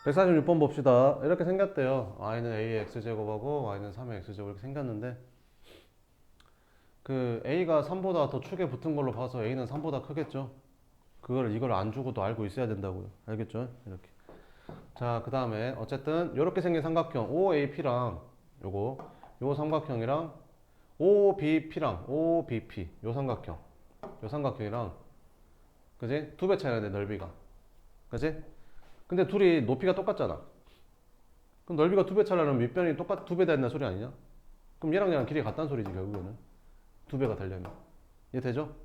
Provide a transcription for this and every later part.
146번 봅시다. 이렇게 생겼대요. y는 a의 x제곱하고 y는 3의 x제곱 이렇게 생겼는데 그 a가 3보다 더 축에 붙은 걸로 봐서 a는 3보다 크겠죠. 이걸 안 주고도 알고 있어야 된다고요. 알겠죠? 이렇게. 자, 그 다음에 어쨌든 이렇게 생긴 삼각형 OAP랑 요거 삼각형이랑 OBP랑 OBP 요 삼각형이랑 그지? 두 배 차이 나는데 넓이가 그지? 근데 둘이 높이가 똑같잖아. 그럼 넓이가 두 배 차이나면 밑변이 똑같 두 배 된다는 소리 아니냐? 그럼 얘랑 길이 같다는 소리지 결국에는 두 배가 되려면 이해 되죠?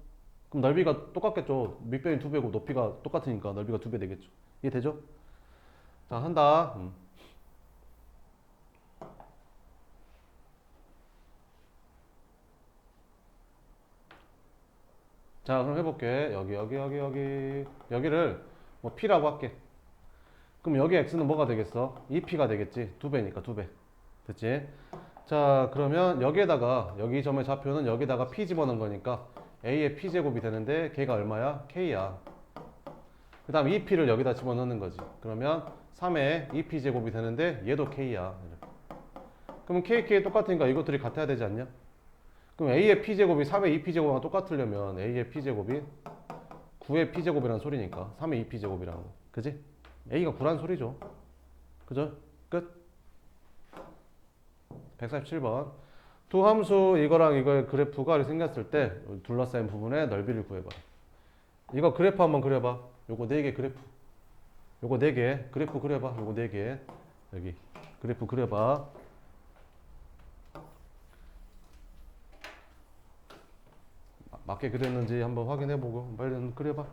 그럼 넓이가 똑같겠죠. 밑변이 두 배고 높이가 똑같으니까 넓이가 두 배 되겠죠. 이해 되죠? 자 한다. 자 그럼 해볼게. 여기를 뭐 P라고 할게. 그럼 여기 X는 뭐가 되겠어? 2P가 되겠지. 두 배니까 두 배. 됐지? 자 그러면 여기에다가 여기 점의 좌표는 여기다가 P 집어넣은 거니까 A의 P제곱이 되는데 걔가 얼마야? K야. 그 다음 2P를 여기다 집어넣는 거지. 그러면 3의 2P제곱이 되는데 얘도 K야. 그러면 KK 똑같으니까 이것들이 같아야 되지 않냐? 그럼 A의 P제곱이 3의 2P제곱이랑 똑같으려면 A의 P제곱이 9의 P제곱이라는 소리니까 3의 2P제곱이라는 거. 그지? A가 9란 소리죠. 그죠? 끝. 147번. 두 함수 이거랑 이거의 그래프가 이렇게 생겼을 때 둘러싸인 부분의 넓이를 구해봐. 이거 그래프 한번 그려봐. 요거 4개 그래프. 요거 4개 그래프 그려봐. 요거 4개. 여기 그래프 그려봐. 맞게 그렸는지 한번 확인해보고 빨리 그려봐.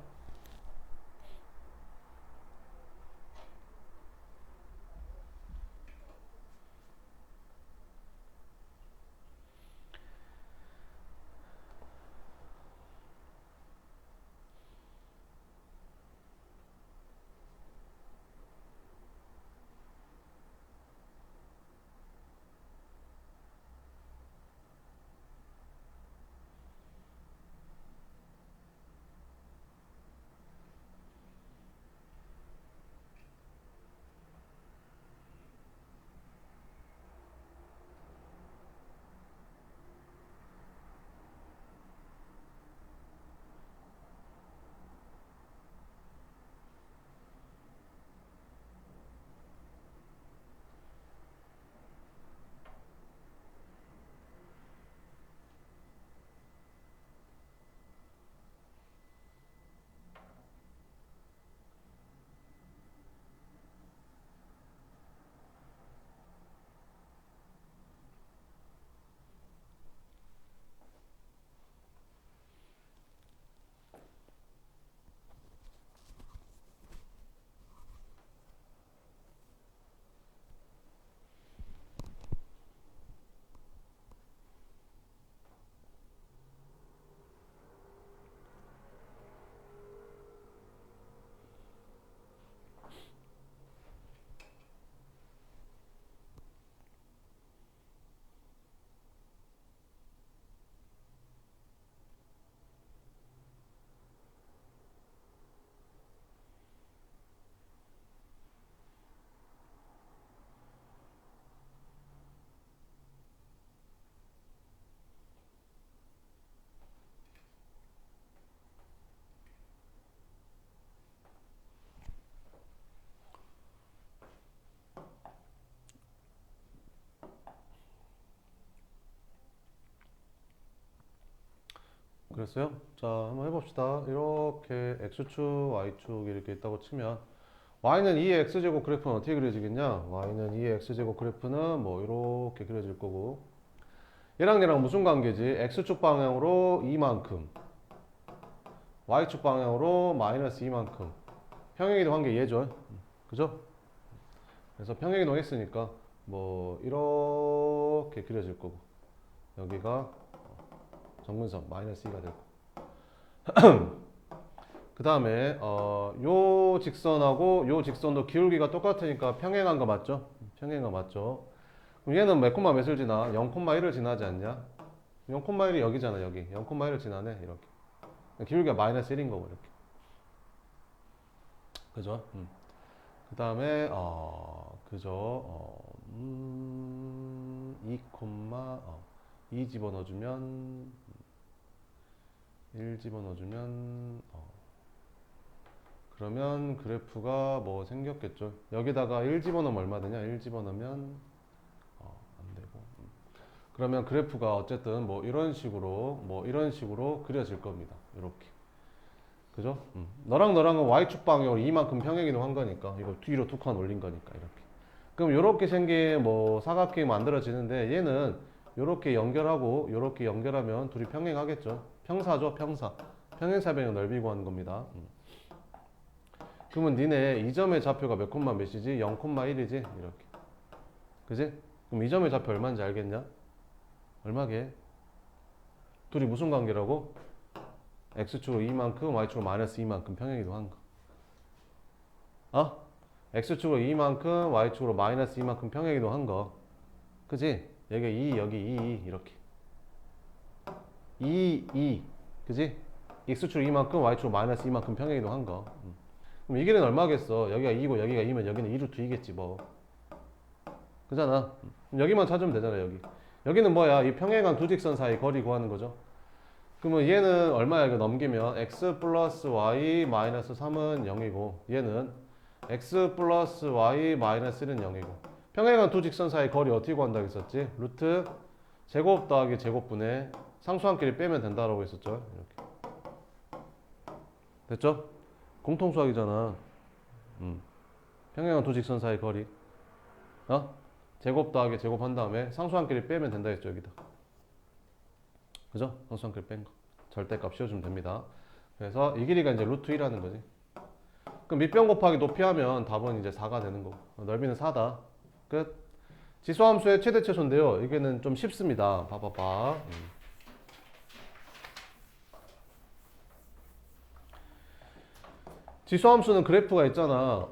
그랬어요? 자, 한번 해봅시다. 이렇게 X축, Y축 이렇게 있다고 치면 Y는 2의 X제곱 그래프는 어떻게 그려지겠냐? Y는 2의 X제곱 그래프는 뭐 이렇게 그려질 거고 얘랑 무슨 관계지? X축 방향으로 2만큼 Y축 방향으로 마이너스 2만큼 평행이동 관계 얘죠? 그죠? 그래서 평행이동 했으니까 뭐 이렇게 그려질 거고 여기가 정근선 마이너스 2가 되고 그 다음에 요 직선하고 요 직선도 기울기가 똑같으니까 평행한 거 맞죠? 평행한 거 맞죠? 그럼 얘는 몇 콤마 몇을 지나? 0,1을 지나지 않냐? 0,1이 여기잖아 여기 0,1을 지나네 이렇게 기울기가 마이너스 1인 거고 이렇게 그죠? 그 다음에 그죠 2, 2 집어넣어주면 1 집어넣어주면 그러면 그래프가 뭐 생겼겠죠. 여기다가 1 집어넣으면 얼마 되냐? 1 집어넣으면 안 되고. 그러면 그래프가 어쨌든 뭐 이런 식으로 그려질 겁니다. 이렇게. 그죠? 너랑 너랑은 y축 방향으로 이만큼 평행이동한 거니까 이거 뒤로 두 칸 올린 거니까 이렇게. 그럼 이렇게 생긴 뭐 사각형이 만들어지는데 얘는 이렇게 연결하고 이렇게 연결하면 둘이 평행하겠죠. 평사죠, 평사. 평행사변의 넓이 구하는 겁니다. 그러면 니네 이 점의 좌표가 몇 콤마 몇이지? 0,1이지? 이렇게. 그지? 그럼 이 점의 좌표 얼마인지 알겠냐? 얼마게? 둘이 무슨 관계라고? x축으로 2만큼, y축으로 마이너스 2만큼 평행이동한 거. x축으로 2만큼, y축으로 마이너스 2만큼 평행이동한 거. 그지? 여기 2, 여기 2, 이렇게. 2. 그지? x축으로 2만큼, y축으로 마이너스 2만큼 평행이동한 거. 그럼 이 길이는 얼마겠어? 여기가 2고 여기가 2면 여기는 2루트 2겠지 뭐. 그잖아. 여기만 찾으면 되잖아 여기. 여기는 뭐야? 이 평행한 두 직선 사이 거리 구하는 거죠. 그러면 얘는 얼마야? 이거 넘기면 x 플러스 y 마이너스 3은 0이고 얘는 x 플러스 y 마이너스 1은 0이고 평행한 두 직선 사이 거리 어떻게 구한다고 했었지? 루트 제곱 더하기 제곱분의 상수함끼리 빼면 된다라고 했었죠. 이렇게. 됐죠? 공통수학이잖아. 평행한 두 직선 사이 거리. 제곱 더하기 제곱한 다음에 상수함끼리 빼면 된다 했죠, 여기다. 그죠? 상수함끼리 뺀 거. 절대값 씌워주면 됩니다. 그래서 이 길이가 이제 루트 1하는 거지. 그럼 밑변 곱하기 높이 하면 답은 이제 4가 되는 거고. 넓이는 4다. 끝. 지수함수의 최대 최소인데요. 이게는 좀 쉽습니다. 봐봐봐. 지수함수는 그래프가 있잖아.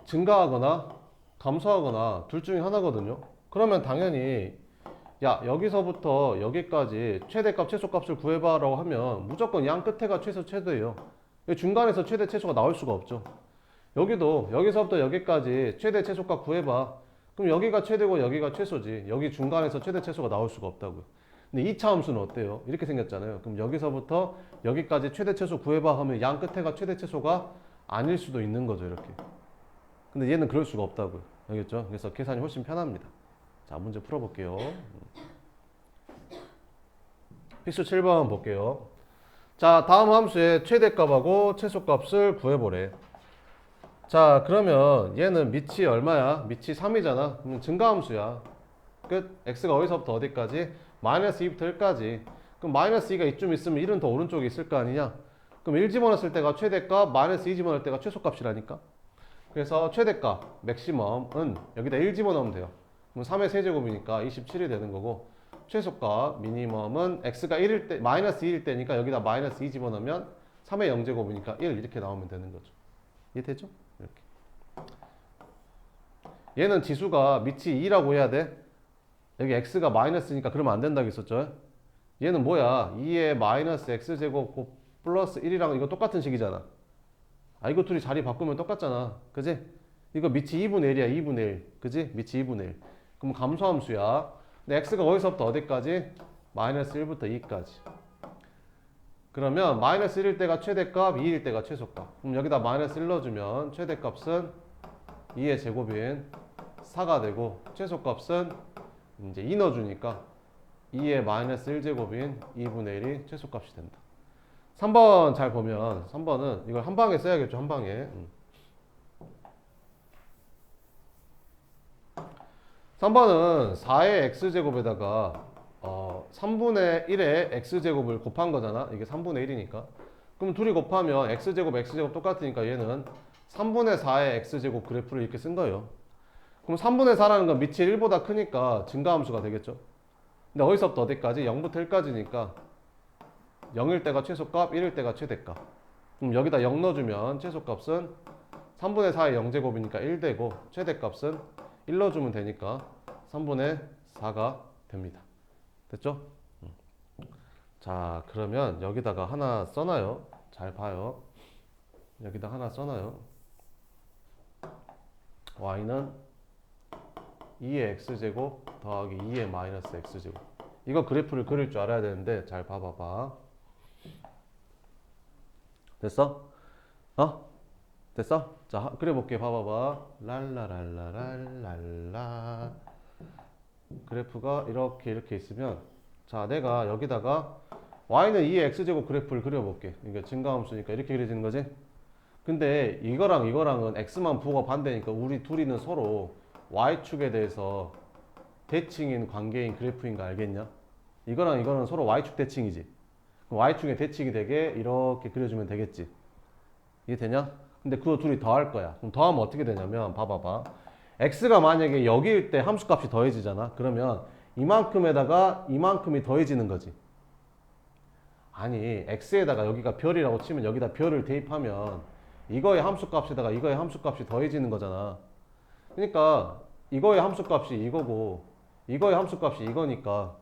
증가하거나 감소하거나 둘 중에 하나거든요. 그러면 당연히 야 여기서부터 여기까지 최대값 최소값을 구해봐 라고 하면 무조건 양 끝에가 최소 최대예요. 중간에서 최대 최소가 나올 수가 없죠. 여기도 여기서부터 여기까지 최대 최소값 구해봐. 그럼 여기가 최대고 여기가 최소지. 여기 중간에서 최대 최소가 나올 수가 없다고요. 근데 2차 함수는 어때요? 이렇게 생겼잖아요. 그럼 여기서부터 여기까지 최대 최소 구해봐 하면 양 끝에가 최대 최소가 아닐 수도 있는 거죠. 이렇게. 근데 얘는 그럴 수가 없다고요. 알겠죠? 그래서 계산이 훨씬 편합니다. 자, 문제 풀어볼게요. 필수 7번 볼게요. 자, 다음 함수의 최대값하고 최소값을 구해보래. 자, 그러면 얘는 밑이 얼마야? 밑이 3이잖아. 그럼 증가함수야. 끝. x가 어디서부터 어디까지? 마이너스 2부터 1까지. 그럼 마이너스 2가 이쯤 있으면 1은 더 오른쪽에 있을 거 아니냐? 그럼 1 집어넣었을 때가 최대값, 마이너스 2 집어넣을 때가 최소값이라니까? 그래서 최대값, 맥시멈은 여기다 1 집어넣으면 돼요. 그럼 3의 세제곱이니까 27이 되는 거고 최소값, 미니멈은 x가 1일 때, 마이너스 2일 때니까 여기다 마이너스 2 집어넣으면 3의 0제곱이니까 1 이렇게 나오면 되는 거죠. 이해되죠? 이렇게. 얘는 지수가 밑이 2라고 해야 돼. 여기 x가 마이너스니까 그러면 안 된다고 했었죠. 얘는 뭐야? 2의 마이너스 x제곱 플러스 1이랑 이거 똑같은 식이잖아. 이거 둘이 자리 바꾸면 똑같잖아. 그지? 이거 밑이 2분의 1이야. 2분의 1. 그지? 밑이 2분의 1. 그럼 감소함수야. 근데 x가 어디서부터 어디까지? 마이너스 1부터 2까지. 그러면 마이너스 1일 때가 최대값, 2일 때가 최소값. 그럼 여기다 마이너스 1 넣어주면 최대값은 2의 제곱인 4가 되고 최소값은 이제 2 넣어주니까 2의 마이너스 1제곱인 2분의 1이 최소값이 된다. 3번 잘 보면 3번은 이걸 한 방에 써야겠죠. 한 방에. 3번은 4의 x제곱에다가 3분의 1의 x제곱을 곱한 거잖아. 이게 3분의 1이니까. 그럼 둘이 곱하면 x제곱 똑같으니까 얘는 3분의 4의 x제곱 그래프를 이렇게 쓴 거예요. 그럼 3분의 4라는 건 밑이 1보다 크니까 증가함수가 되겠죠. 근데 어디서부터 어디까지? 0부터 1까지니까 0일 때가 최소값, 1일 때가 최대값. 그럼 여기다 0 넣어주면 최소값은 3분의 4의 0제곱이니까 1 되고 최대값은 1 넣어주면 되니까 3분의 4가 됩니다. 됐죠? 자, 그러면 여기다가 하나 써놔요. 잘 봐요. 여기다 하나 써놔요. y는 2의 x제곱 더하기 2의 마이너스 x제곱. 이거 그래프를 그릴 줄 알아야 되는데 잘 봐봐봐. 됐어? 됐어? 자, 그려볼게. 봐봐봐. 랄라랄라랄랄라. 그래프가 이렇게 있으면, 자, 내가 여기다가 y는 2의 x제곱 그래프를 그려볼게. 이게 증가함수니까 이렇게 그려지는 거지? 근데 이거랑은 x만 부호가 반대니까 우리 둘이는 서로 y축에 대해서 대칭인 관계인 그래프인 거 알겠냐? 이거랑 이거는 서로 y축 대칭이지. 그럼 y축의 대칭이 되게 이렇게 그려주면 되겠지. 이게 되냐? 근데 그거 둘이 더할 거야. 그럼 더하면 어떻게 되냐면 봐봐봐. x가 만약에 여기일 때 함수값이 더해지잖아. 그러면 이만큼에다가 이만큼이 더해지는 거지. 아니 x에다가 여기가 별이라고 치면 여기다 별을 대입하면 이거의 함수값에다가 이거의 함수값이 더해지는 거잖아. 그러니까 이거의 함수값이 이거고 이거의 함수값이 이거니까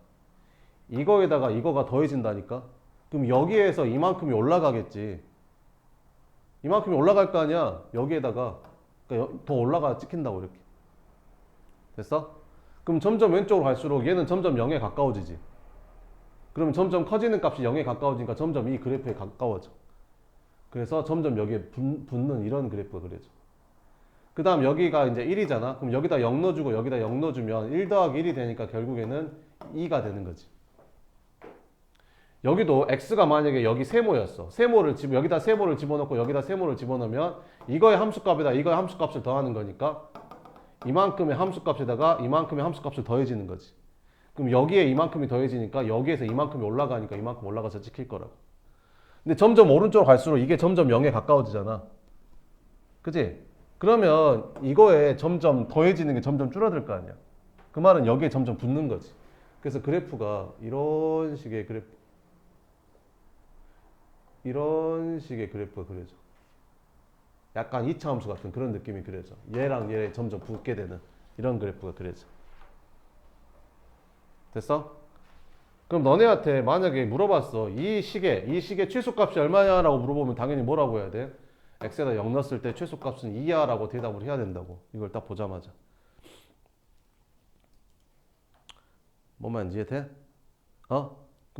이거에다가 이거가 더해진다니까. 그럼 여기에서 이만큼이 올라가겠지. 이만큼이 올라갈 거 아니야. 여기에다가 그러니까 더 올라가 찍힌다고 이렇게. 됐어? 그럼 점점 왼쪽으로 갈수록 얘는 점점 0에 가까워지지. 그러면 점점 커지는 값이 0에 가까워지니까 점점 이 그래프에 가까워져. 그래서 점점 여기에 붙는 이런 그래프가 그려져. 그 다음 여기가 이제 1이잖아. 그럼 여기다 0 넣어주고 여기다 0 넣어주면 1 더하기 1이 되니까 결국에는 2가 되는 거지. 여기도 x가 만약에 여기 세모였어. 여기다 세모를 집어넣고 여기다 세모를 집어넣으면 이거의 함수값에다 이거의 함수값을 더하는 거니까 이만큼의 함수값에다가 이만큼의 함수값을 더해지는 거지. 그럼 여기에 이만큼이 더해지니까 여기에서 이만큼이 올라가니까 이만큼 올라가서 찍힐 거라고. 근데 점점 오른쪽으로 갈수록 이게 점점 0에 가까워지잖아. 그치? 그러면 이거에 점점 더해지는 게 점점 줄어들 거 아니야. 그 말은 여기에 점점 붙는 거지. 그래서 그래프가 이런 식의 그래프가 그려져. 약간 이차함수 같은 그런 느낌이 그려져. 얘랑 얘 점점 붙게 되는 이런 그래프가 그려져. 됐어? 그럼 너네한테 만약에 물어봤어. 이 식의 최소값이 얼마냐라고 물어보면 당연히 뭐라고 해야 돼? x에다 0 넣었을 때 최소값은 2야 라고 대답을 해야 된다고. 이걸 딱 보자마자. 뭔 말인지 이해돼? 그럼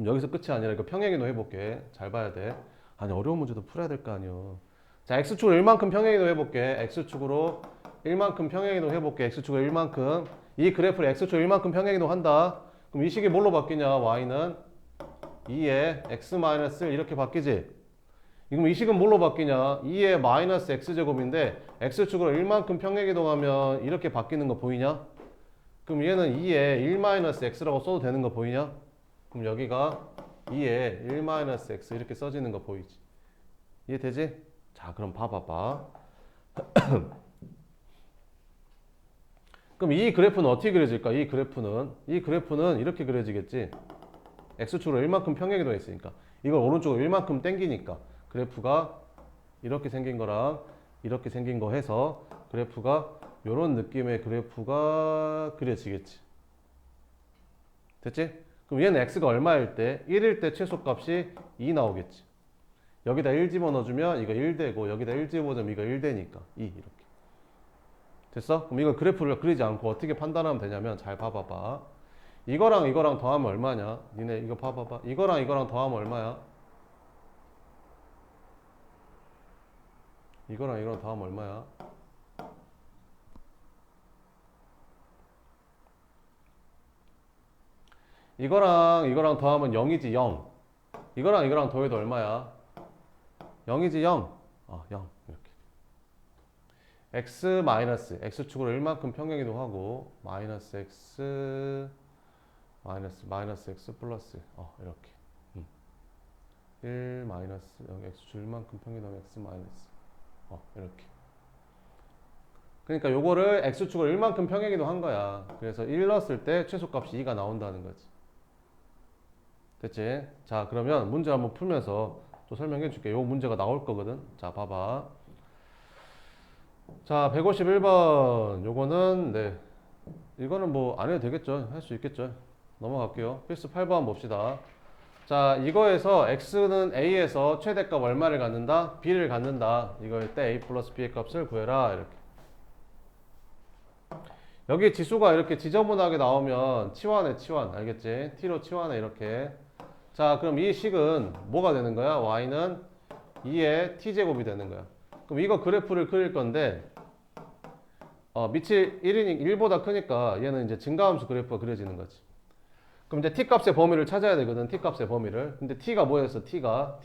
여기서 끝이 아니라 이거 평행이동 해볼게. 잘 봐야 돼. 아니 어려운 문제도 풀어야 될 거 아니여. 자, x축으로 1만큼 평행이동 해볼게. x축으로 1만큼 평행이동 해볼게. x축으로 1만큼. 이 그래프를 x축으로 1만큼 평행이동 한다. 그럼 이 식이 뭘로 바뀌냐? y는 2의 x-1 이렇게 바뀌지? 그럼 이 식은 뭘로 바뀌냐? 2의 마이너스 x제곱인데 x축으로 1만큼 평행이동하면 이렇게 바뀌는 거 보이냐? 그럼 얘는 2의 1-x라고 써도 되는 거 보이냐? 그럼 여기가 2의 1-x 이렇게 써지는 거 보이지? 이해되지? 자, 그럼 봐봐봐. 그럼 이 그래프는 어떻게 그려질까? 이 그래프는 이렇게 그려지겠지? x축으로 1만큼 평행이동 했으니까 이걸 오른쪽으로 1만큼 당기니까 그래프가 이렇게 생긴 거랑 이렇게 생긴 거 해서 그래프가 이런 느낌의 그래프가 그려지겠지. 됐지? 그럼 얘는 x가 얼마일 때? 1일 때 최소값이 2 나오겠지. 여기다 1 집어넣어주면 이거 1 되고 여기다 1 집어넣으면 이거 1 되니까 2 이렇게. 됐어? 그럼 이걸 그래프를 그리지 않고 어떻게 판단하면 되냐면 잘 봐봐봐. 이거랑 이거랑 더하면 얼마냐? 니네 이거 봐봐봐. 이거랑 이거랑 더하면 얼마야? 이거랑 이거랑 더하면 얼마야? 이거랑 이거랑 더하면 0이지 0. 이거랑 이거랑 더해도 얼마야? 0이지 0. 0 이렇게. x 마이너스 x축으로 1만큼 평행이동하고 마이너스 x 마이너스 x 플러스 이렇게 1 마이너스 여기 x축 1만큼 평행이동 x 마이너스 이렇게. 그러니까 요거를 x축으로 1만큼 평행이동 한 거야. 그래서 1 넣었을 때 최소값이 2가 나온다는 거지. 됐지? 자, 그러면 문제 한번 풀면서 또 설명해 줄게. 요 문제가 나올 거거든. 자, 봐봐. 자, 151번. 요거는 네. 이거는 뭐 안 해도 되겠죠. 할 수 있겠죠. 넘어갈게요. 필수 8번 봅시다. 자, 이거에서 x는 a에서 최대값 얼마를 갖는다? b를 갖는다. 이거일 때 a 플러스 b의 값을 구해라. 이렇게. 여기 지수가 이렇게 지저분하게 나오면 치환해, 치환. 알겠지? t로 치환해, 이렇게. 자, 그럼 이 식은 뭐가 되는 거야? y는 2의 t제곱이 되는 거야. 그럼 이거 그래프를 그릴 건데, 밑이 1보다 크니까 얘는 이제 증가함수 그래프가 그려지는 거지. 그럼 이제 t 값의 범위를 찾아야 되거든, t 값의 범위를. 근데 t가 뭐였어? t가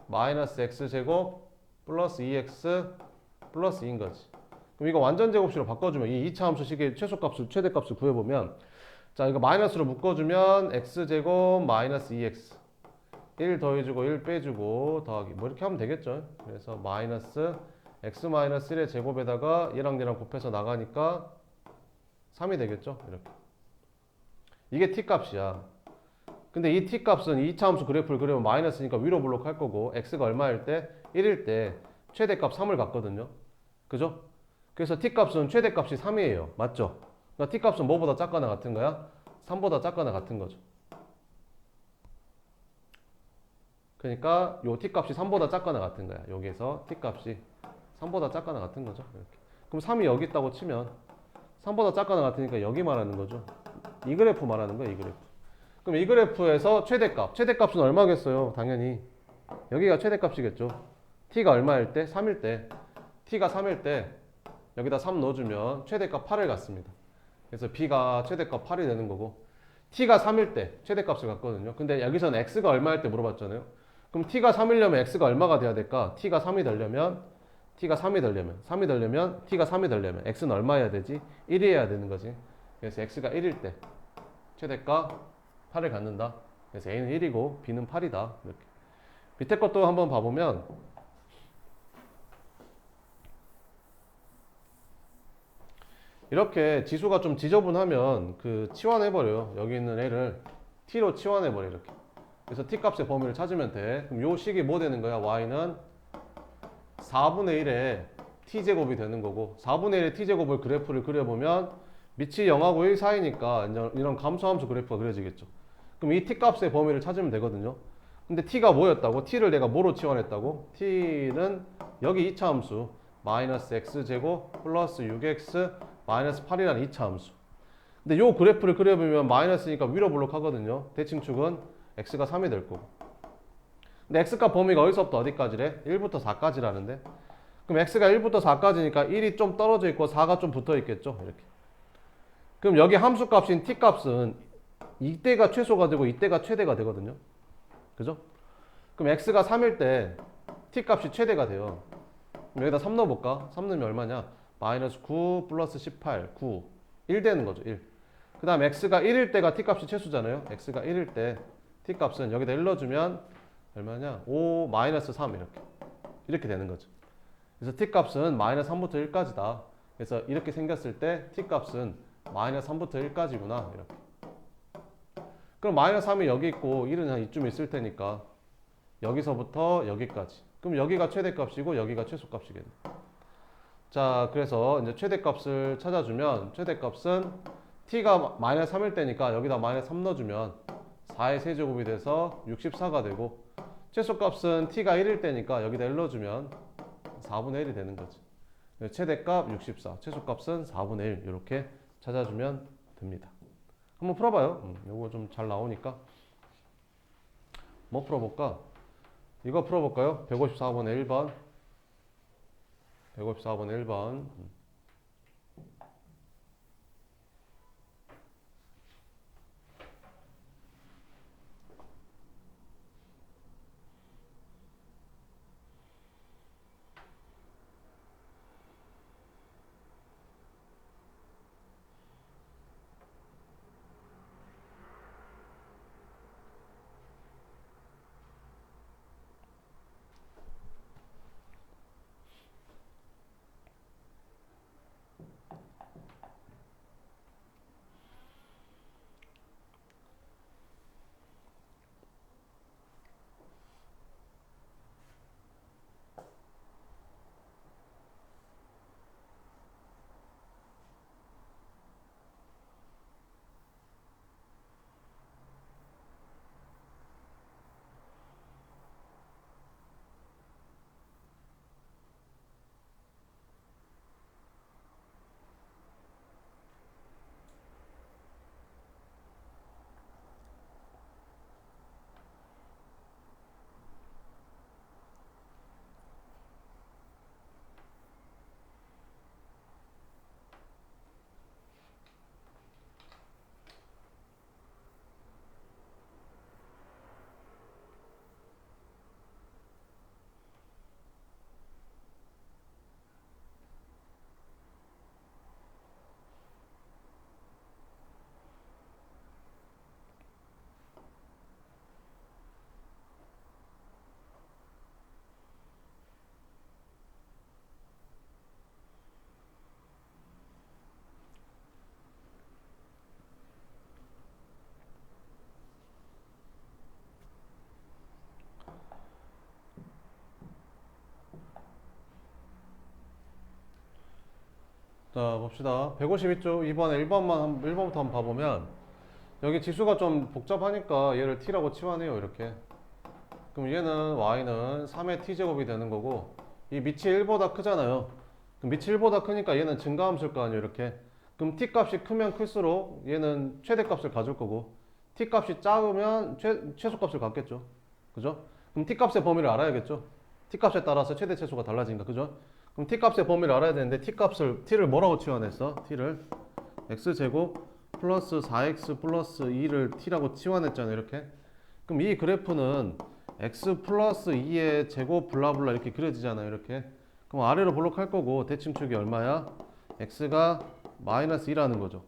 마이너스 x제곱 플러스 2x 플러스 2인 거지. 그럼 이거 완전 제곱식으로 바꿔주면 이 2차 함수식의 최소값을, 최대값을 구해보면, 자, 이거 마이너스로 묶어주면 x제곱 마이너스 2x 1 더해주고 1 빼주고 더하기 뭐 이렇게 하면 되겠죠. 그래서 마이너스 x 마이너스 1의 제곱에다가 얘랑 얘랑 곱해서 나가니까 3이 되겠죠. 이렇게. 이게 t 값이야. 근데 이 t 값은 2차 함수 그래프를 그리면 마이너스니까 위로 블록할 거고, x가 얼마일 때? 1일 때 최대값 3을 갖거든요. 그죠? 그래서 t값은 최대값이 3이에요. 맞죠? 그러니까 t값은 뭐보다 작거나 같은 거야? 3보다 작거나 같은 거죠. 그러니까 요 t값이 3보다 작거나 같은 거야. 여기에서 t값이 3보다 작거나 같은 거죠. 이렇게. 그럼 3이 여기 있다고 치면 3보다 작거나 같으니까 여기 말하는 거죠. 이 그래프 말하는 거야, 이 그래프. 그럼 이 그래프에서 최대값은 얼마겠어요? 당연히 여기가 최대값이겠죠. t가 얼마일 때? 3일 때. t가 3일 때 여기다 3 넣어주면 최대값 8을 갖습니다. 그래서 b가 최대값 8이 되는 거고, t가 3일 때 최대값을 갖거든요. 근데 여기서는 x가 얼마일 때 물어봤잖아요. 그럼 t가 3이려면 x가 얼마가 돼야 될까? t가 3이 되려면 t가 3이 되려면 x는 얼마여야 되지? 1이 해야 되는 거지. 그래서 x가 1일 때 최대값 8을 갖는다. 그래서 a는 1이고 b는 8이다. 이렇게. 밑에 것도 한번 봐보면, 이렇게 지수가 좀 지저분하면 그 치환해버려요. 여기 있는 애를 t로 치환해버려, 이렇게. 그래서 t 값의 범위를 찾으면 돼. 그럼 요 식이 뭐 되는 거야? y는 4분의 1의 t제곱이 되는 거고, 4분의 1의 t제곱을 그래프를 그려보면 밑이 0하고 1 사이니까 이런 감소함수 그래프가 그려지겠죠. 그럼 이 t 값의 범위를 찾으면 되거든요. 근데 t가 뭐였다고? t를 내가 뭐로 치환했다고? t는 여기 2차 함수 마이너스 x제곱 플러스 6x 마이너스 8이라는 2차 함수. 근데 요 그래프를 그려보면 마이너스니까 위로 블록하거든요. 대칭축은 x가 3이 될 거고. 근데 x값 범위가 어디서부터 어디까지래? 1부터 4까지라는데. 그럼 x가 1부터 4까지니까 1이 좀 떨어져 있고 4가 좀 붙어 있겠죠. 이렇게. 그럼 여기 함수값인 t값은 이때가 최소가 되고 이때가 최대가 되거든요. 그죠? 그럼 x가 3일 때 t값이 최대가 돼요. 그럼 여기다 3 넣어볼까? 3 넣으면 얼마냐? 마이너스 9 플러스 18, 9. 1 되는 거죠, 1. 그 다음 x가 1일 때가 t값이 최소잖아요. x가 1일 때 t값은 여기다 1 넣어주면 얼마냐? 5 마이너스 3 이렇게 되는 거죠. 그래서 t값은 마이너스 3부터 1까지다. 그래서 이렇게 생겼을 때 t값은 마이너스 3부터 1까지구나. 이렇게. 그럼 마이너스 3이 여기 있고 1은 한 이쯤 있을 테니까 여기서부터 여기까지. 그럼 여기가 최대값이고 여기가 최소값이겠네. 자, 그래서 이제 최대값을 찾아주면 최대값은 t가 마이너스 3일 때니까 여기다 마이너스 3 넣어주면 4의 세제곱이 돼서 64가 되고, 최소값은 t가 1일 때니까 여기다 1 넣어주면 4분의 1이 되는 거지. 최대값 64, 최소값은 4분의 1 이렇게 찾아주면 됩니다. 한번 풀어봐요. 이거 좀 잘 나오니까. 뭐 풀어볼까? 이거 풀어볼까요? 154번의 1번. 154번의 1번. 자, 봅시다. 152쪽 2번에 1번부터 한번 봐보면 여기 지수가 좀 복잡하니까 얘를 t라고 치환해요. 이렇게. 그럼 얘는 y는 3의 t제곱이 되는 거고 이 밑이 1보다 크잖아요. 그럼 밑이 1보다 크니까 얘는 증가함수일 거 아니에요. 이렇게. 그럼 t 값이 크면 클수록 얘는 최대값을 가질 거고 t 값이 작으면 최소값을 갖겠죠. 그죠? 그럼 t 값의 범위를 알아야겠죠. t 값에 따라서 최대 최소가 달라지니까. 그죠? 그럼 t 값의 범위를 알아야 되는데 t를 뭐라고 치환했어? t를 x제곱 플러스 4x 플러스 2를 t라고 치환했잖아요. 이렇게. 그럼 이 그래프는 x 플러스 2의 제곱 블라블라 이렇게 그려지잖아요. 이렇게. 그럼 아래로 볼록할 거고 대칭축이 얼마야? x가 마이너스 2라는 거죠.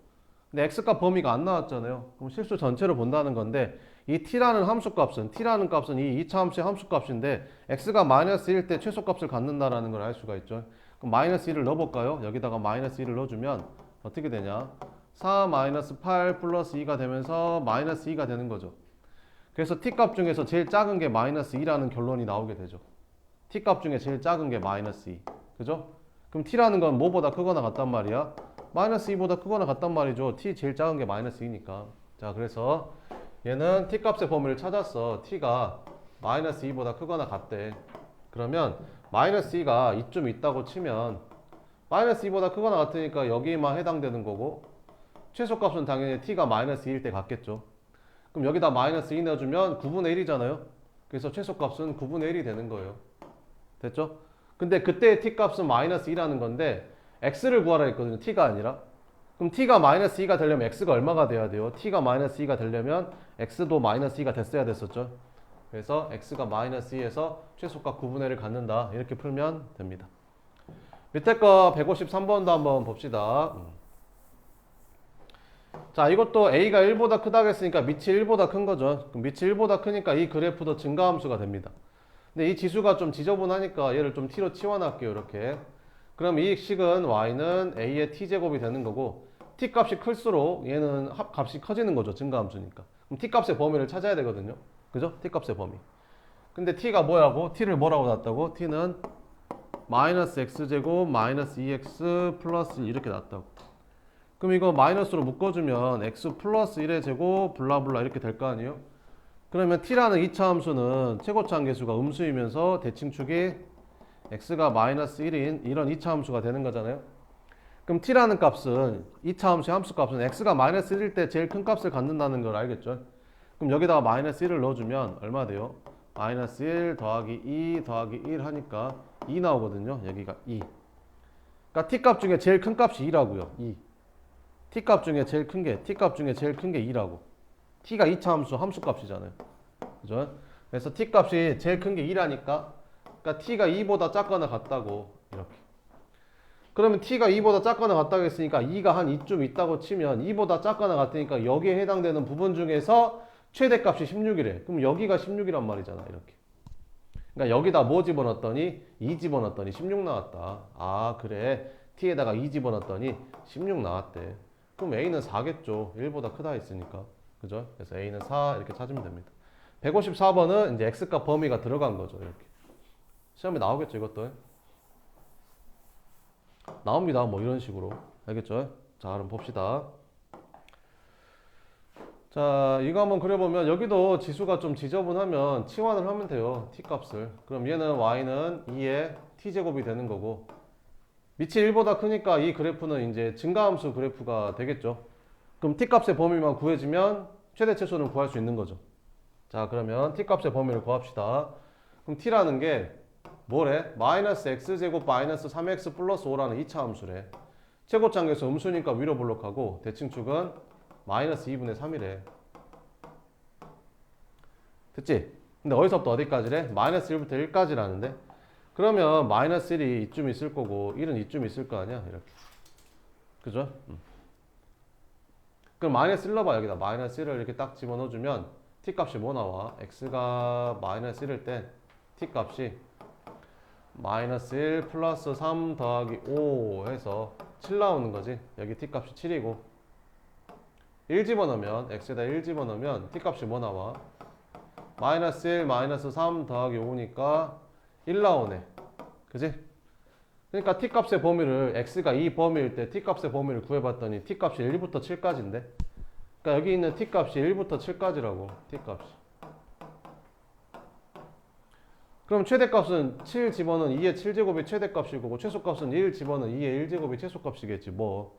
근데 x값 범위가 안 나왔잖아요. 그럼 실수 전체를 본다는 건데 이 t라는 값은 이 2차 함수의 함수값인데 x가 마이너스 1일 때 최소값을 갖는다라는 걸 알 수가 있죠. 그럼 마이너스 1을 넣어볼까요? 여기다가 마이너스 1을 넣어주면 어떻게 되냐? 4 마이너스 8 플러스 2가 되면서 마이너스 2가 되는 거죠. 그래서 t값 중에서 제일 작은 게 마이너스 2라는 결론이 나오게 되죠. t값 중에 제일 작은 게 마이너스 2. 그죠? 그럼 t라는 건 뭐보다 크거나 같단 말이야? 마이너스 2보다 크거나 같단 말이죠. t 제일 작은 게 마이너스 2니까. 자, 그래서 얘는 t값의 범위를 찾았어. t가 마이너스 2보다 크거나 같대. 그러면 마이너스 2가 이쯤 있다고 치면 마이너스 2보다 크거나 같으니까 여기만 해당되는 거고 최소값은 당연히 t가 마이너스 2일 때 같겠죠. 그럼 여기다 마이너스 2 넣어주면 9분의 1이잖아요. 그래서 최소값은 9분의 1이 되는 거예요. 됐죠? 근데 그때의 t값은 마이너스 2라는 건데 x를 구하라 했거든요. t가 아니라. 그럼 t가 마이너스 2가 되려면 x가 얼마가 돼야 돼요? t가 마이너스 2가 되려면 x도 마이너스 2가 됐어야 됐었죠. 그래서 x가 마이너스 2에서 최소값 9분의 1을 갖는다. 이렇게 풀면 됩니다. 밑에 거 153번도 한번 봅시다. 자, 이것도 a가 1보다 크다고 했으니까 밑이 1보다 큰 거죠. 그럼 밑이 1보다 크니까 이 그래프도 증가함수가 됩니다. 근데 이 지수가 좀 지저분하니까 얘를 좀 t로 치환할게요. 이렇게. 그럼 이 식은 y는 a의 t제곱이 되는 거고 t 값이 클수록 얘는 값이 커지는 거죠. 증가함수니까. 그럼 t 값의 범위를 찾아야 되거든요. 그죠? t 값의 범위. 근데 t가 뭐라고? t를 뭐라고 놨다고? t는 마이너스 x제곱 마이너스 2x 플러스 1 이렇게 놨다고. 그럼 이거 마이너스로 묶어주면 x 플러스 1의 제곱 블라블라 이렇게 될 거 아니에요? 그러면 t라는 2차 함수는 최고차 함계수가 음수이면서 대칭축이 x가 마이너스 1인 이런 2차 함수가 되는 거잖아요. 그럼 t라는 값은 2차 함수의 함수값은 x가 마이너스 1일 때 제일 큰 값을 갖는다는 걸 알겠죠? 그럼 여기다가 마이너스 1을 넣어주면 얼마 돼요? 마이너스 1 더하기 2 더하기 1 하니까 2 나오거든요. 여기가 2. 그러니까 t값 중에 제일 큰 값이 2라고요. 2. t값 중에 제일 큰 게 2라고. t가 2차 함수값이잖아요. 그죠? 그래서 t값이 제일 큰 게 2라니까 그러니까 t가 2보다 작거나 같다고 이렇게. 그러면 t가 2보다 작거나 같다고 했으니까 2가 한 이쯤 있다고 치면 2보다 작거나 같으니까 여기에 해당되는 부분 중에서 최대값이 16이래. 그럼 여기가 16이란 말이잖아. 이렇게. 그러니까 여기다 뭐 집어넣었더니 2 집어넣었더니 16 나왔다. 아, 그래. t에다가 2 집어넣었더니 16 나왔대. 그럼 a는 4겠죠. 1보다 크다 했으니까. 그죠? 그래서 a는 4 이렇게 찾으면 됩니다. 154번은 이제 x값 범위가 들어간 거죠. 이렇게. 시험에 나오겠죠, 이것도. 나옵니다. 뭐 이런 식으로. 알겠죠? 자, 그럼 봅시다. 자, 이거 한번 그려보면 여기도 지수가 좀 지저분하면 치환을 하면 돼요. t값을. 그럼 얘는 y는 2의 t제곱이 되는 거고 밑이 1보다 크니까 이 그래프는 이제 증가함수 그래프가 되겠죠. 그럼 t값의 범위만 구해지면 최대 최소는 구할 수 있는 거죠. 자, 그러면 t값의 범위를 구합시다. 그럼 t라는 게 뭐래? 마이너스 x제곱 마이너스 3x 플러스 5라는 2차 함수래. 최고차 함계수 음수니까 위로 볼록하고 대칭축은 마이너스 2분의 3이래. 됐지? 근데 어디서부터 어디까지래? 마이너스 1부터 1까지라는데 그러면 마이너스 1이 이쯤 있을 거고 1은 이쯤 있을 거 아니야? 이렇게. 그죠? 그럼 마이너스 1 넣어봐. 여기다 마이너스 1을 이렇게 딱 집어넣어주면 t값이 뭐 나와? x가 마이너스 1일 때 t값이 마이너스 1 플러스 3 더하기 5 해서 7 나오는 거지. 여기 t값이 7이고 1 집어넣으면 x에다 1 집어넣으면 t값이 뭐 나와? 마이너스 1 마이너스 3 더하기 5니까 1 나오네. 그지? 그러니까 t값의 범위를 x가 이 범위일 때 t값의 범위를 구해봤더니 t값이 1부터 7까지인데 그러니까 여기 있는 t값이 1부터 7까지라고 t값이. 그럼 최대값은 7 집어넣은 2의 7제곱이 최대값일 거고 최소값은 1 집어넣은 2의 1제곱이 최소값이겠지 뭐.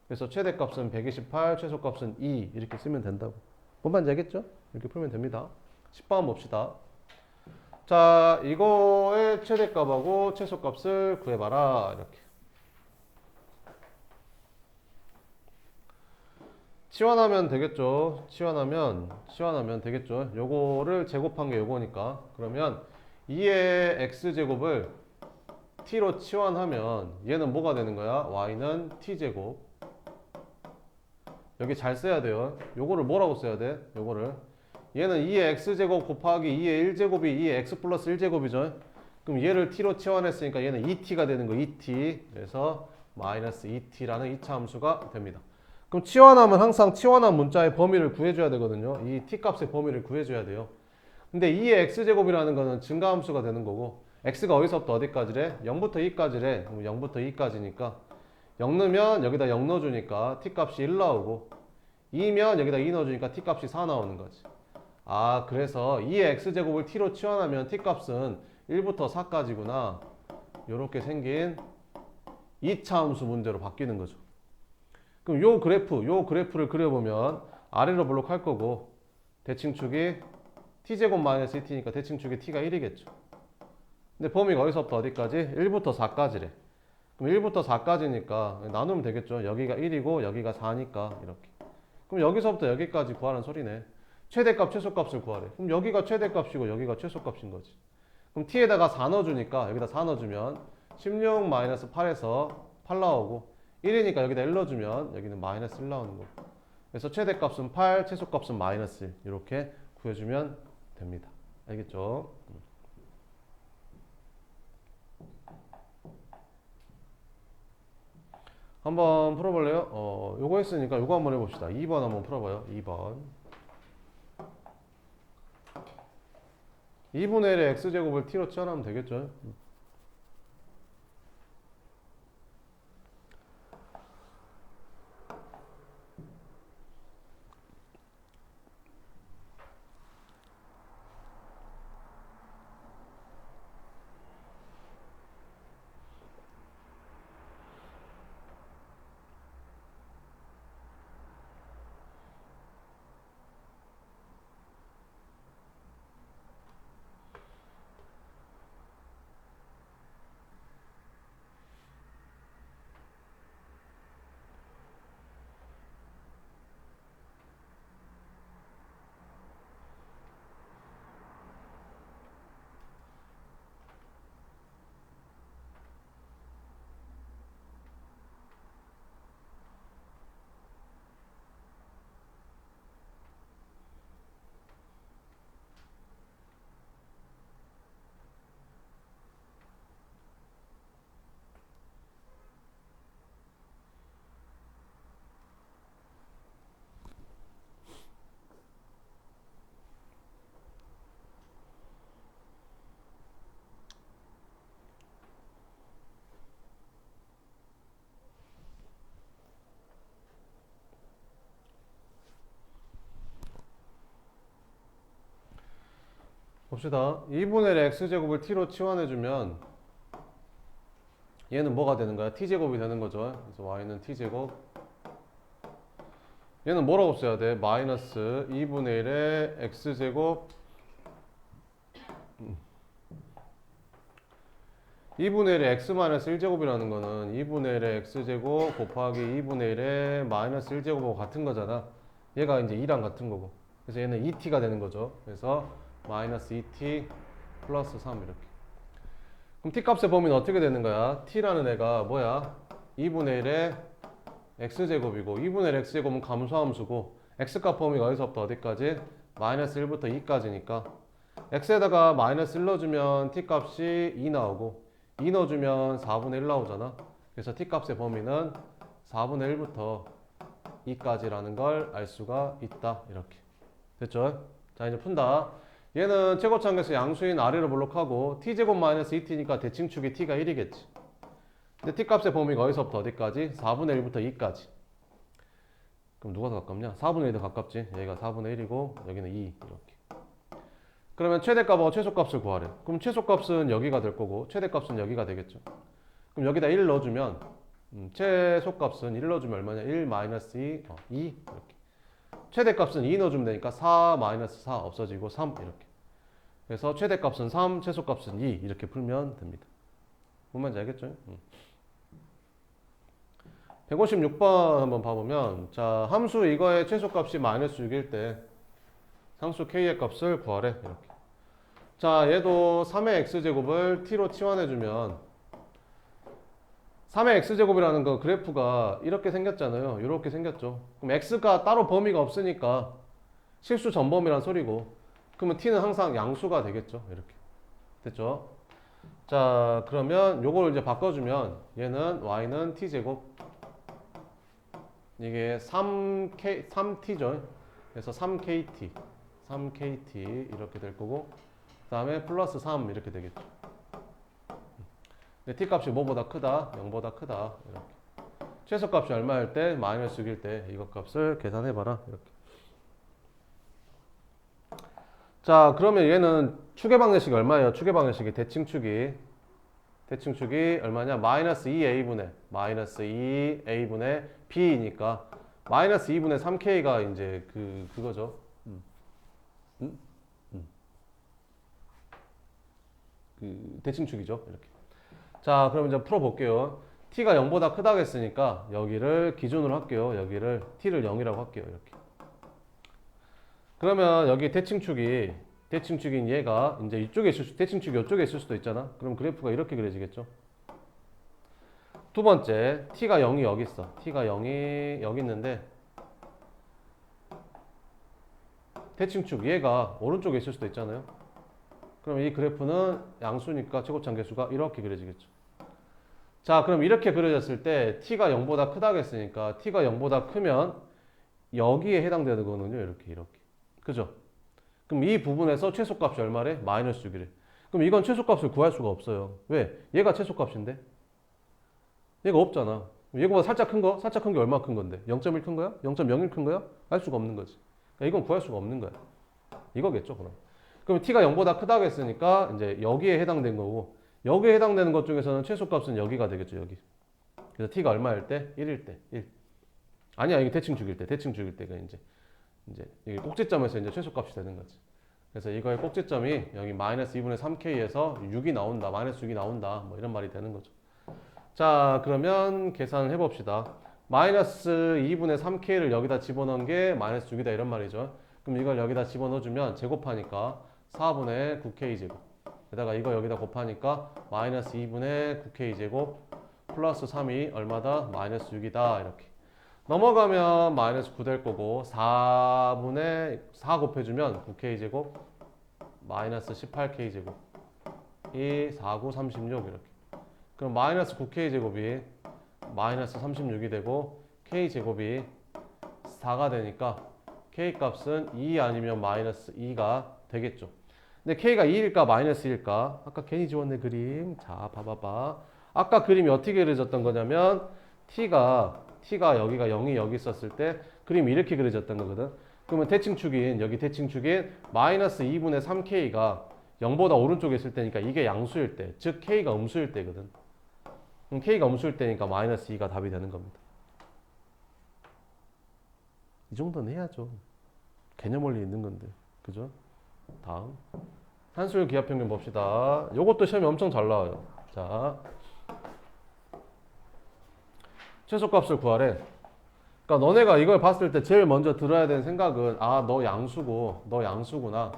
그래서 최대값은 128, 최소값은 2 이렇게 쓰면 된다고. 뭔 말인지 알겠죠? 이렇게 풀면 됩니다. 10번 봅시다. 자, 이거의 최대값하고 최소값을 구해봐라 이렇게. 치환하면 되겠죠. 치환하면 되겠죠. 요거를 제곱한 게 요거니까. 그러면 2의 x제곱을 t로 치환하면 얘는 뭐가 되는 거야? y는 t제곱. 여기 잘 써야 돼요. 요거를 뭐라고 써야 돼? 요거를. 얘는 2의 x제곱 곱하기 2의 1제곱이 2의 x 플러스 1제곱이죠. 그럼 얘를 t로 치환했으니까 얘는 2t가 되는 거 2t. 그래서 마이너스 2t라는 2차 함수가 됩니다. 그럼 치환하면 항상 치환한 문자의 범위를 구해줘야 되거든요. 이 t값의 범위를 구해줘야 돼요. 근데 2의 x제곱이라는 거는 증가함수가 되는 거고 x가 어디서부터 어디까지래? 0부터 2까지래. 그럼 0부터 2까지니까 0 넣으면 여기다 0 넣어주니까 t값이 1 나오고 2면 여기다 2 넣어주니까 t값이 4 나오는 거지. 아, 그래서 2의 x제곱을 t로 치환하면 t값은 1부터 4까지구나. 요렇게 생긴 2차 함수 문제로 바뀌는 거죠. 그럼 요 그래프를 그려보면 아래로 블록할 거고 대칭축이 t제곱 마이너스 2t니까 대칭축이 t가 1이겠죠. 근데 범위가 어디서부터 어디까지? 1부터 4까지래. 그럼 1부터 4까지니까 나누면 되겠죠. 여기가 1이고 여기가 4니까 이렇게. 그럼 여기서부터 여기까지 구하는 소리네. 최대값, 최소값을 구하래. 그럼 여기가 최대값이고 여기가 최소값인 거지. 그럼 t에다가 4 넣어주니까 여기다 4 넣어주면 16 마이너스 8에서 8 나오고 1이니까 여기다 1 넣어주면 여기는 마이너스 1 나오는 거고. 그래서 최대값은 8, 최소값은 마이너스 1 이렇게 구해주면 됩니다. 알겠죠? 한번 풀어볼래요? 요거 했으니까 요거 한번 해봅시다. 2번 한번 풀어봐요. 2번. 2분의 1의 x제곱을 t로 치환하면 되겠죠? 봅시다. 2분의 1의 x제곱을 t로 치환해주면 얘는 뭐가 되는 거야? t제곱이 되는 거죠. 그래서 y는 t제곱. 얘는 뭐라고 써야 돼? 마이너스 2분의 1의 x제곱 2분의 1의 x 마이너스 1제곱이라는 거는 2분의 1의 x제곱 곱하기 2분의 1의 마이너스 1제곱하고 같은 거잖아. 얘가 이제 2랑 같은 거고. 그래서 얘는 2t가 되는 거죠. 그래서 마이너스 2t 플러스 3 이렇게. 그럼 t값의 범위는 어떻게 되는 거야? t라는 애가 뭐야? 2분의 1의 x제곱이고 2분의 1 x제곱은 감소함수고 x값 범위가 어디서부터 어디까지? 마이너스 1부터 2까지니까 x에다가 마이너스 1 넣어주면 t값이 2 나오고 2 넣어주면 4분의 1 나오잖아. 그래서 t값의 범위는 4분의 1부터 2까지라는 걸 알 수가 있다. 이렇게. 됐죠? 자, 이제 푼다. 얘는 최고차항에서 양수인 아래로 블록하고 t제곱 마이너스 2t니까 대칭축이 t가 1이겠지. 근데 t값의 범위가 어디서부터 어디까지? 4분의 1부터 2까지. 그럼 누가 더 가깝냐? 4분의 1이 더 가깝지. 여기가 4분의 1이고 여기는 2 이렇게. 그러면 최대값하고 최소값을 구하래. 그럼 최소값은 여기가 될 거고 최대값은 여기가 되겠죠. 그럼 여기다 1 넣어주면 최소값은 1 넣어주면 얼마냐? 1 마이너스 2, 2 이렇게. 최대값은 2 넣어주면 되니까 4 마이너스 4 없어지고 3 이렇게. 그래서 최대값은 3, 최소값은 2 이렇게 풀면 됩니다. 뭔 말인지 알겠죠? 156번 한번 봐보면 자 함수 이거의 최소값이 마이너스 6일 때 상수 k의 값을 구하래 이렇게. 자 얘도 3의 x제곱을 t로 치환해주면 3의 x제곱이라는 거 그래프가 이렇게 생겼잖아요. 이렇게 생겼죠. 그럼 x가 따로 범위가 없으니까 실수 전범위란 소리고 그러면 t는 항상 양수가 되겠죠. 이렇게 됐죠. 자 그러면 요걸 이제 바꿔주면 얘는 y는 t제곱 이게 3t죠. 그래서 3kt 이렇게 될 거고 그 다음에 플러스 3 이렇게 되겠죠. 근데 t값이 뭐보다 크다? 0보다 크다. 이렇게. 최소값이 얼마일 때? 마이너스 6일 때 이것 값을 계산해봐라. 이렇게. 자 그러면 얘는 추계 방정식이 얼마예요? 추계 방정식이 대칭축이 얼마냐? 마이너스 2a분의 마이너스 2a분의 b니까 마이너스 2분의 3k가 이제 그거죠. 그 대칭축이죠. 이렇게. 자 그럼 이제 풀어볼게요. t가 0보다 크다고 했으니까 여기를 기준으로 할게요. 여기를 t를 0이라고 할게요. 이렇게. 그러면 여기 대칭축인 얘가 이제 이쪽에 대칭축이 이쪽에 있을 수도 있잖아. 그럼 그래프가 이렇게 그려지겠죠. 두 번째, t가 0이 여기 있어. t가 0이 여기 있는데 대칭축 얘가 오른쪽에 있을 수도 있잖아요. 그럼 이 그래프는 양수니까 최고참 계수가 이렇게 그려지겠죠. 자, 그럼 이렇게 그려졌을 때 t가 0보다 크다고 했으니까 t가 0보다 크면 여기에 해당되는 거는요. 이렇게. 그죠? 그럼 이 부분에서 최소값이 얼마래? 마이너스 6이래. 그럼 이건 최소값을 구할 수가 없어요. 왜? 얘가 최소값인데? 얘가 없잖아. 얘보다 살짝 큰 거? 살짝 큰 게 얼마 큰 건데? 0.1 큰 거야? 0.01 큰 거야? 알 수가 없는 거지. 그러니까 이건 구할 수가 없는 거야. 이거겠죠, 그럼. 그럼 t가 0보다 크다고 했으니까 이제 여기에 해당된 거고 여기에 해당되는 것 중에서는 최소값은 여기가 되겠죠, 여기. 그래서 t가 얼마일 때? 1일 때. 1. 아니야, 이게 대칭축일 때가 이제 이게 꼭지점에서 이제 최소값이 되는 거지. 그래서 이거의 꼭지점이 여기 마이너스 2분의 3k에서 6이 나온다. 마이너스 6이 나온다. 뭐 이런 말이 되는 거죠. 자, 그러면 계산을 해봅시다. 마이너스 2분의 3k를 여기다 집어넣은 게 마이너스 6이다 이런 말이죠. 그럼 이걸 여기다 집어넣어주면 제곱하니까 4분의 9k 제곱. 게다가 이거 여기다 곱하니까 마이너스 2분의 9k 제곱 플러스 3이 얼마다? 마이너스 6이다 이렇게. 넘어가면 마이너스 9 될 거고 4분의 4 곱해주면 9k 제곱 마이너스 18k 제곱 이 4, 9, 36 이렇게. 그럼 마이너스 9k 제곱이 마이너스 36이 되고 k 제곱이 4가 되니까 k 값은 2 아니면 마이너스 2가 되겠죠. 근데 k가 2일까 마이너스 1일까? 아까 괜히 지웠네 그림. 자 봐봐봐. 아까 그림이 어떻게 그려졌던 거냐면 t가 여기가 0이 여기 있었을 때 그림이 이렇게 그려졌던 거거든. 그러면 대칭축인 마이너스 2분의 3k가 0보다 오른쪽에 있을 때니까 이게 양수일 때, 즉 k가 음수일 때거든. 그럼 k가 음수일 때니까 마이너스 2가 답이 되는 겁니다. 이 정도는 해야죠. 개념 원리 있는 건데. 그죠? 다음. 산술 기하평균 봅시다. 요것도 시험이 엄청 잘 나와요. 자. 최소값을 구하래. 그러니까 너네가 이걸 봤을 때 제일 먼저 들어야 되는 생각은 너 양수구나.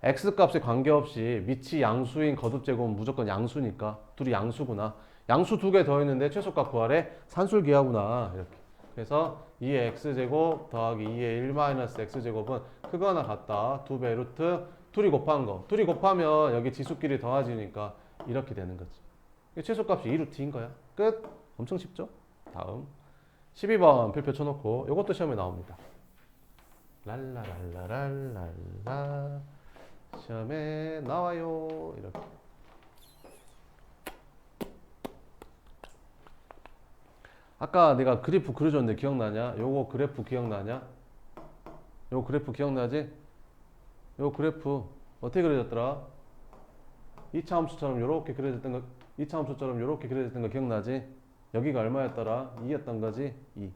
x값에 관계없이 밑이 양수인 거듭제곱은 무조건 양수니까 둘이 양수구나. 양수 두 개 더 있는데 최소값 구하래. 산술기하구나. 이렇게. 그래서 2의 x제곱 더하기 2의 1 마이너스 x제곱은 크거나 같다. 2배 루트 둘이 곱한 거. 둘이 곱하면 여기 지수끼리 더해지니까 이렇게 되는 거지. 최소값이 2루트인 거야. 끝. 엄청 쉽죠? 다음 12번 필표 쳐놓고 이것도 시험에 나옵니다. 랄라랄라랄랄라 시험에 나와요. 이렇게 아까 내가 그래프 그려줬는데 기억나냐? 요거 그래프 기억나냐? 요거 그래프 기억나지? 요 그래프 어떻게 그려졌더라? 2차 함수처럼 요렇게 그려졌던 거, 2차 함수처럼 요렇게 그려졌던 거 기억나지? 여기가 얼마였더라? 2였던 거지? 2.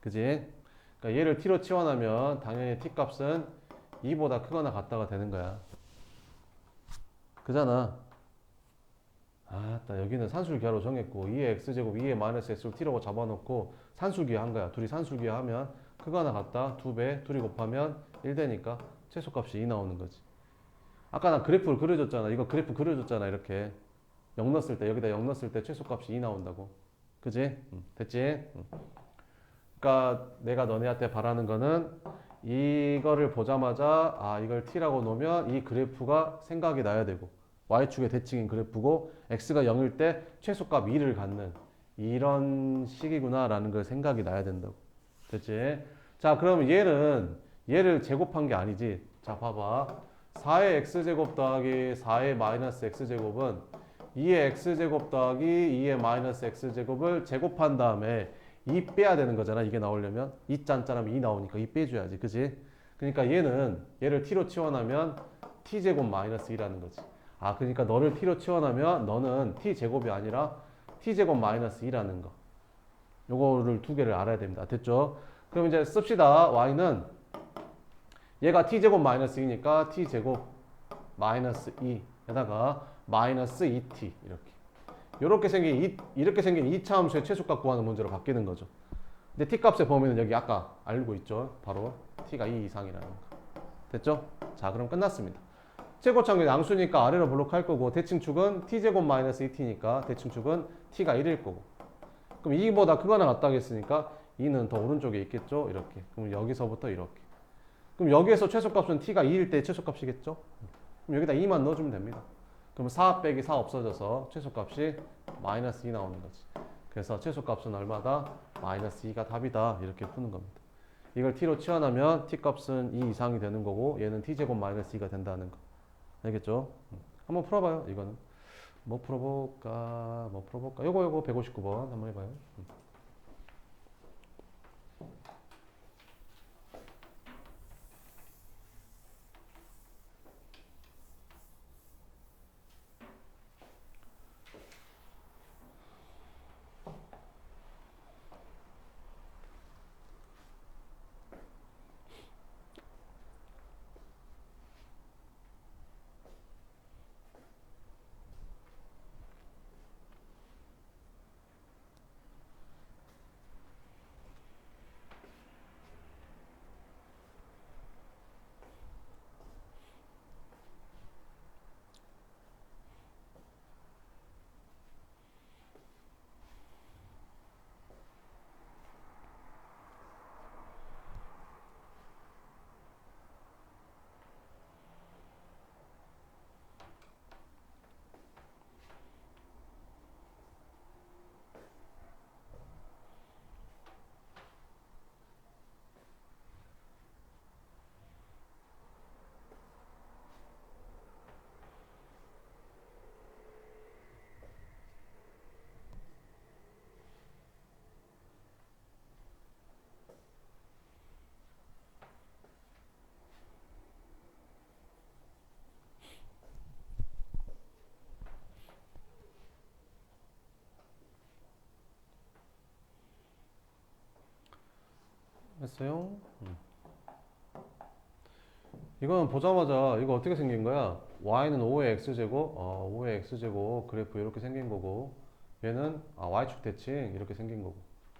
그지? 그러니까 얘를 t로 치환하면 당연히 t 값은 2보다 크거나 같다가 되는 거야. 그잖아. 아따, 여기는 산술기하로 정했고 2의 x제곱 2의 마이너스 x를 t라고 잡아놓고 산술기하 한 거야. 둘이 산술기하 하면 크거나 같다. 2배, 둘이 곱하면 1 되니까 최소값이 2 나오는 거지. 아까 나 그래프를 그려줬잖아. 이거 그래프 그려줬잖아. 이렇게 0 넣었을 때, 여기다 0 넣었을 때 최소값이 2 나온다고. 그지? 됐지? 그러니까 내가 너네한테 바라는 거는 이거를 보자마자 아, 이걸 t라고 놓으면 이 그래프가 생각이 나야 되고 y축의 대칭인 그래프고 x가 0일 때 최소값 2를 갖는 이런 식이구나 라는 걸 생각이 나야 된다고. 됐지? 자, 그럼 얘를 제곱한 게 아니지. 자, 봐봐. 4의 x제곱 더하기 4의 마이너스 x제곱은 2의 x제곱 더하기 2의 마이너스 x제곱을 제곱한 다음에 2 빼야 되는 거잖아. 이게 나오려면 2 짠짠하면 2 나오니까 2 빼줘야지. 그지? 그러니까 얘를 t로 치환하면 t제곱 마이너스 2라는 거지. 아, 그러니까 너를 t로 치환하면 너는 t제곱이 아니라 t제곱 마이너스 2라는 거. 요거를 두 개를 알아야 됩니다. 됐죠? 그럼 이제 씁시다. y는 얘가 t제곱 마이너스 2니까 t제곱 마이너스 2에다가 마이너스 2t 이렇게 이렇게 생긴 2차 함수의 최소값 구하는 문제로 바뀌는 거죠. 근데 t 값의 범위는 여기 아까 알고 있죠. 바로 t가 2 이상이라는 거. 됐죠? 자, 그럼 끝났습니다. 최고차는 양수니까 아래로 블록할 거고 대칭축은 t제곱 마이너스 2t니까 대칭축은 t가 1일 거고. 그럼 2보다 크거나 같다고 했으니까 2는 더 오른쪽에 있겠죠? 이렇게. 그럼 여기서부터 이렇게. 그럼 여기에서 최소값은 t가 2일 때 최소값이겠죠? 그럼 여기다 2만 넣어주면 됩니다. 그럼 4 빼기 4 없어져서 최소값이 마이너스 2 나오는 거지. 그래서 최소값은 얼마다? 마이너스 2가 답이다. 이렇게 푸는 겁니다. 이걸 t로 치환하면 t값은 2 이상이 되는 거고 얘는 t제곱 마이너스 2가 된다는 거. 알겠죠? 한번 풀어봐요. 이거는. 뭐 풀어볼까? 요거 159번 한번 해봐요. 했어요? 이거는 보자마자 이거 어떻게 생긴 거야? y는 5의 x제곱, 5의 x제곱 그래프 이렇게 생긴 거고 얘는 y축 대칭 이렇게 생긴 거고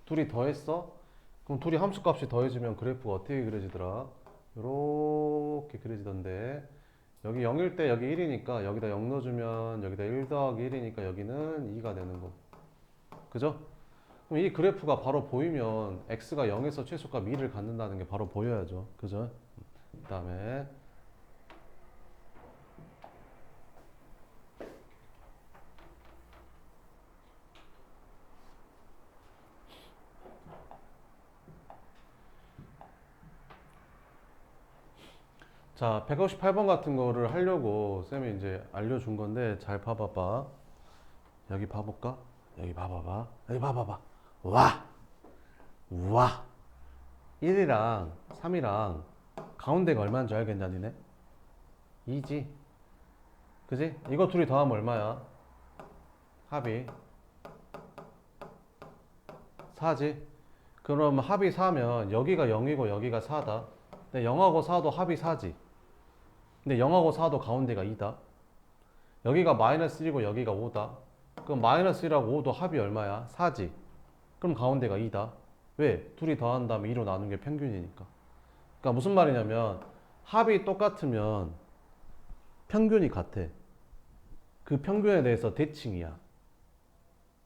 둘이 더했어? 그럼 둘이 함수값이 더해지면 그래프가 어떻게 그려지더라? 이렇게 그려지던데 여기 0일 때 여기 1이니까 여기다 0 넣어주면 여기다 1 더하기 1이니까 여기는 2가 되는 거고 그죠? 그럼 이 그래프가 바로 보이면 x가 0에서 최소값 2를 갖는다는 게 바로 보여야죠. 그죠? 그 다음에 자, 158번 같은 거를 하려고 쌤이 이제 알려준 건데 잘 봐봐봐. 여기 봐볼까? 여기 봐봐봐. 여기 봐봐봐. 와, 와. 1이랑 3이랑 가운데가 얼마인 줄 알겠냐, 니네? 2지. 그지? 이거 둘이 더하면 얼마야? 합이 4지. 그럼 합이 4면 여기가 0이고 여기가 4다. 근데 0하고 4도 합이 4지. 근데 0하고 4도 가운데가 2다. 여기가 마이너스 1이고 여기가 5다. 그럼 마이너스 1하고 5도 합이 얼마야? 4지. 그럼 가운데가 2다. 왜? 둘이 더한 다음에 2로 나눈 게 평균이니까. 그러니까 무슨 말이냐면 합이 똑같으면 평균이 같아. 그 평균에 대해서 대칭이야.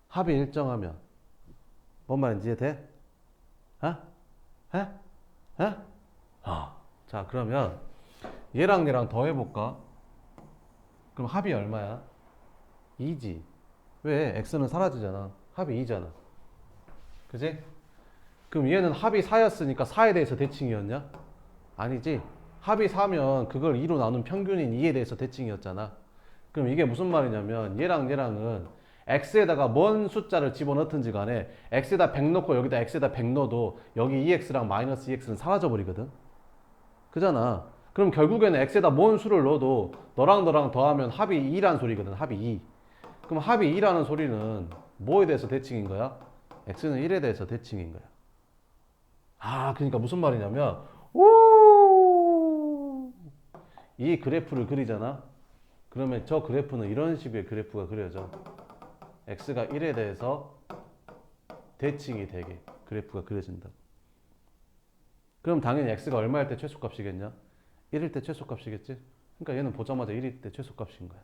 합이 일정하면. 뭔 말인지 이해돼? 어? 에? 에? 자, 그러면 얘랑 얘랑 더해볼까? 그럼 합이 얼마야? 2지. 왜? x는 사라지잖아. 합이 2잖아. 그지? 그럼 얘는 합이 4였으니까 4에 대해서 대칭이었냐? 아니지. 합이 4면 그걸 2로 나눈 평균인 2에 대해서 대칭이었잖아. 그럼 이게 무슨 말이냐면 얘랑 얘랑은 x에다가 뭔 숫자를 집어넣든지 간에 x에다 100 넣고 여기다 x에다 100 넣어도 여기 2x랑 마이너스 2x는 사라져 버리거든. 그잖아. 그럼 결국에는 x에다 뭔 수를 넣어도 너랑 너랑 더하면 합이 2란 소리거든. 합이 2. 그럼 합이 2라는 소리는 뭐에 대해서 대칭인 거야? x는 1에 대해서 대칭인 거야. 그러니까 무슨 말이냐면 이 그래프를 그리잖아. 그러면 저 그래프는 이런 식의 그래프가 그려져. x가 1에 대해서 대칭이 되게 그래프가 그려진다. 그럼 당연히 x가 얼마일 때 최소값이겠냐? 1일 때 최소값이겠지? 그러니까 얘는 보자마자 1일 때 최소값인 거야.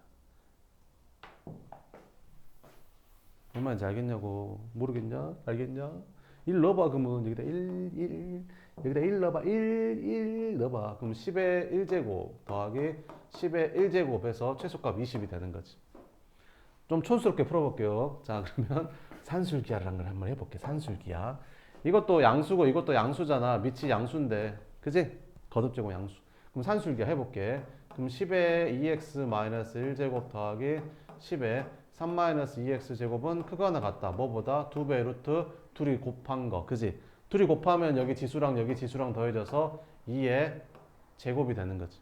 뭔 말인지 알겠냐고. 모르겠냐? 알겠냐? 1 넣어봐. 그러면 여기다 1 여기다 1 넣어봐. 1 넣어봐. 그럼 10의 1제곱 더하기 10의 1제곱에서 최소값 20이 되는 거지. 좀 촌스럽게 풀어볼게요. 자, 그러면 산술기하라는 걸 한번 해볼게. 산술기하. 이것도 양수고 이것도 양수잖아. 밑이 양수인데. 그지? 거듭제곱 양수. 그럼 산술기하 해볼게. 그럼 10의 2x-1제곱 더하기 10의 3-2x 제곱은 크거나 같다. 뭐보다? 2배의 루트 둘이 곱한 거. 그지? 둘이 곱하면 여기 지수랑 더해져서 2의 제곱이 되는 거지.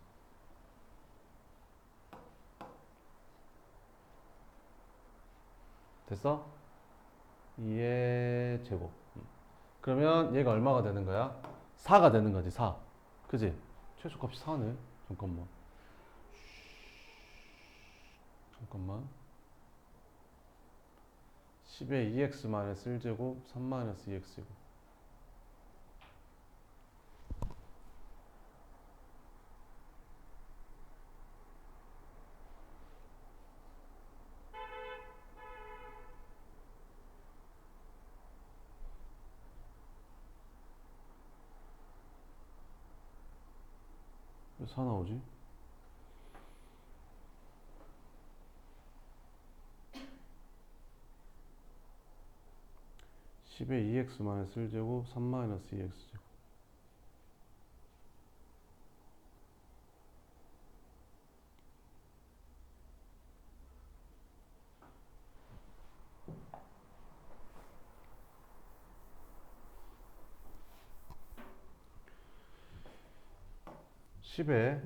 됐어? 2의 제곱. 그러면 얘가 얼마가 되는 거야? 4가 되는 거지. 4. 그지? 최소값이 4네. 잠깐만. 10의 2x-1제곱 3-2x제곱. 왜 4 나오지? (10의 2x-1제곱 3-2x제곱) (10의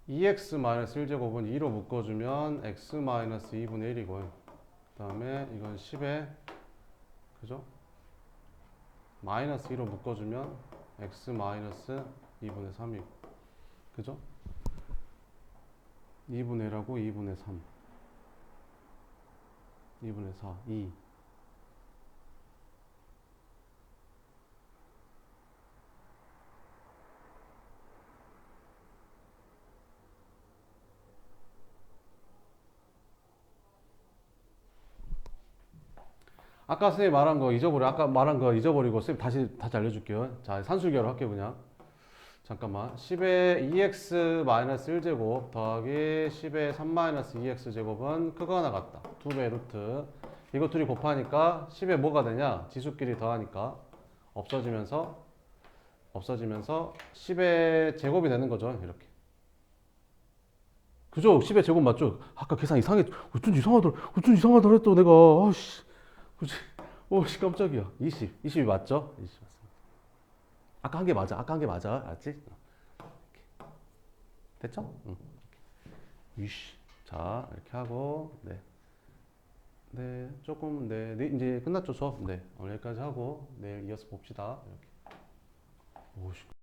2x-1제곱은 2로 묶어주면 x-2분의 1이고요. 그 다음에 이건 10의 그죠? 마이너스 2로 묶어주면 x-2분의 3이고 그죠? 2분의 1하고 2분의 3 2분의 4 2 아까 선생님 말한 거 잊어버리고 선생님 다시 알려줄게요. 자, 산술기하로 할게요. 그냥 잠깐만. 10의 2x-1제곱 더하기 10의 3-2x제곱은 크거나 같다. 2배의 루트. 이거 둘이 곱하니까 10의 뭐가 되냐? 지수끼리 더하니까 없어지면서 10의 제곱이 되는 거죠. 이렇게. 그죠? 10의 제곱 맞죠? 아까 계산 어쩐지 이상하더라 또 내가. 아씨. 그치? 오씨 깜짝이야. 20이 맞죠? 20 맞습니다. 아까 한 게 맞아. 아까 한 게 맞아. 알았지? 이렇게. 됐죠? 응. 이씨. 자 이렇게 하고 네. 네 조금 네 이제 끝났죠 수업. 네 오늘 여기까지 하고 내일 이어서 봅시다. 이렇게. 오씨.